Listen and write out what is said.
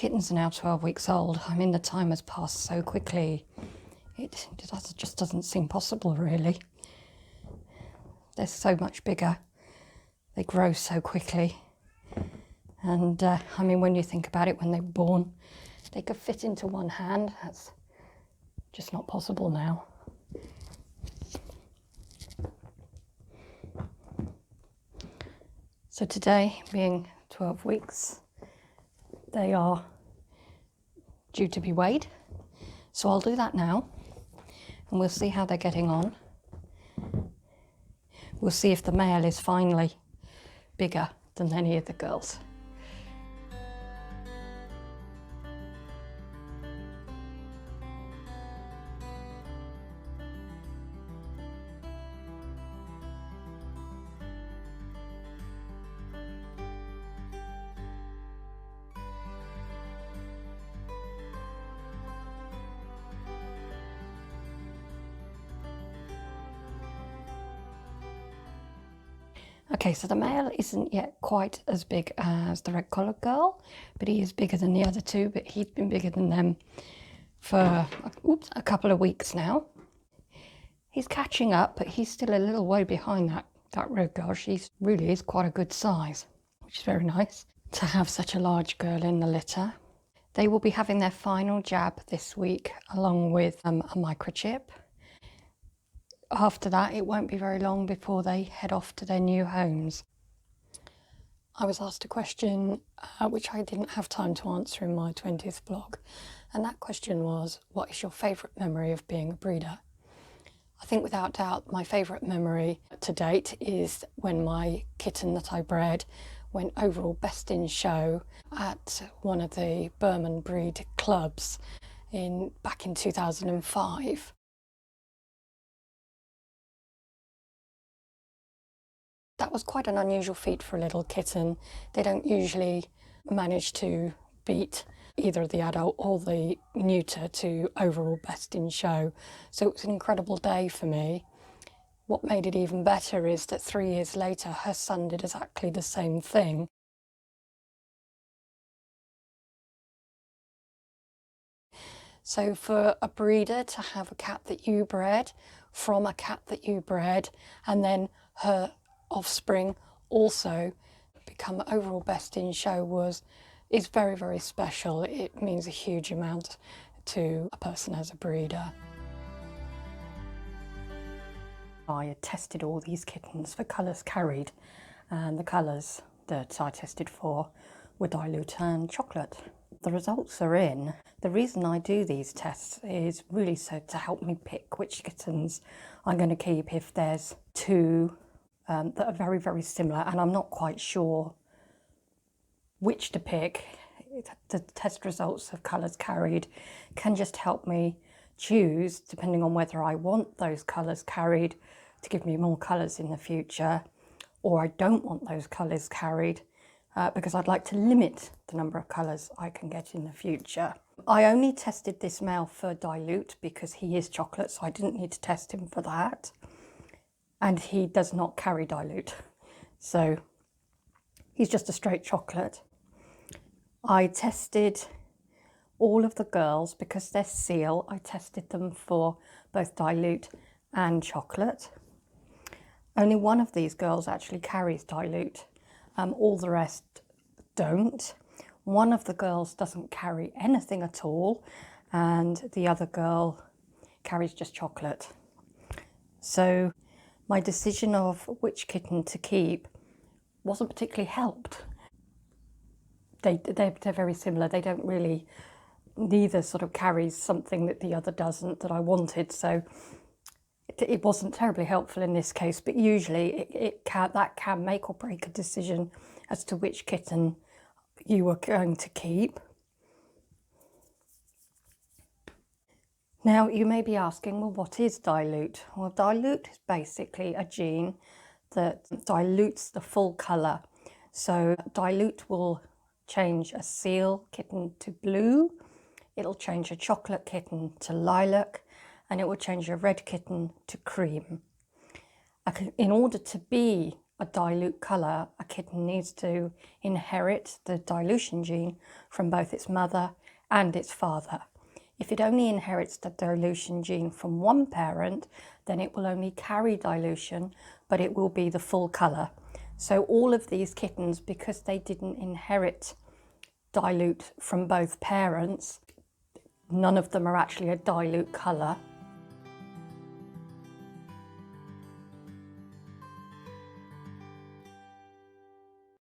kittens are now 12 weeks old. I mean, the time has passed so quickly. It just doesn't seem possible, really. They're so much bigger. They grow so quickly. And I mean, when you think about it, when they were born, they could fit into one hand. That's just not possible now. So today, being 12 weeks, they are due to be weighed. So I'll do that now, and we'll see how they're getting on. We'll see if the male is finally bigger than any of the girls. Okay, so the male isn't yet quite as big as the red-collared girl, but he is bigger than the other two, but he's been bigger than them for a couple of weeks now. He's catching up, but he's still a little way behind that red girl. She really is quite a good size, which is very nice to have such a large girl in the litter. They will be having their final jab this week, along with a microchip. After that, it won't be very long before they head off to their new homes. I was asked a question which I didn't have time to answer in my 20th vlog, and that question was, what is your favourite memory of being a breeder? I think without doubt my favourite memory to date is when my kitten that I bred went overall best in show at one of the Birman breed clubs back in 2005. That was quite an unusual feat for a little kitten. They don't usually manage to beat either the adult or the neuter to overall best in show. So it was an incredible day for me. What made it even better is that 3 years later, her son did exactly the same thing. So for a breeder to have a cat that you bred from a cat that you bred, and then her offspring also become overall best in show is very, very special. It means a huge amount to a person as a breeder. I had tested all these kittens for colours carried, and the colours that I tested for were dilute and chocolate. The results are in. The reason I do these tests is really so to help me pick which kittens I'm going to keep if there's two that are very, very similar, and I'm not quite sure which to pick. The test results of colours carried can just help me choose, depending on whether I want those colours carried to give me more colours in the future, or I don't want those colours carried because I'd like to limit the number of colours I can get in the future. I only tested this male for dilute because he is chocolate, so I didn't need to test him for that. And he does not carry dilute, so he's just a straight chocolate. I tested all of the girls because they're seal. I tested them for both dilute and chocolate. Only one of these girls actually carries dilute. All the rest don't. One of the girls doesn't carry anything at all, and the other girl carries just chocolate. So my decision of which kitten to keep wasn't particularly helped. They're very similar. They don't really, neither sort of carries something that the other doesn't that I wanted. So it wasn't terribly helpful in this case, but usually that can make or break a decision as to which kitten you are going to keep. Now, you may be asking, well, what is dilute? Well, dilute is basically a gene that dilutes the full colour. So dilute will change a seal kitten to blue, it'll change a chocolate kitten to lilac, and it will change a red kitten to cream. In order to be a dilute colour, a kitten needs to inherit the dilution gene from both its mother and its father. If it only inherits the dilution gene from one parent, then it will only carry dilution, but it will be the full colour. So all of these kittens, because they didn't inherit dilute from both parents, none of them are actually a dilute colour.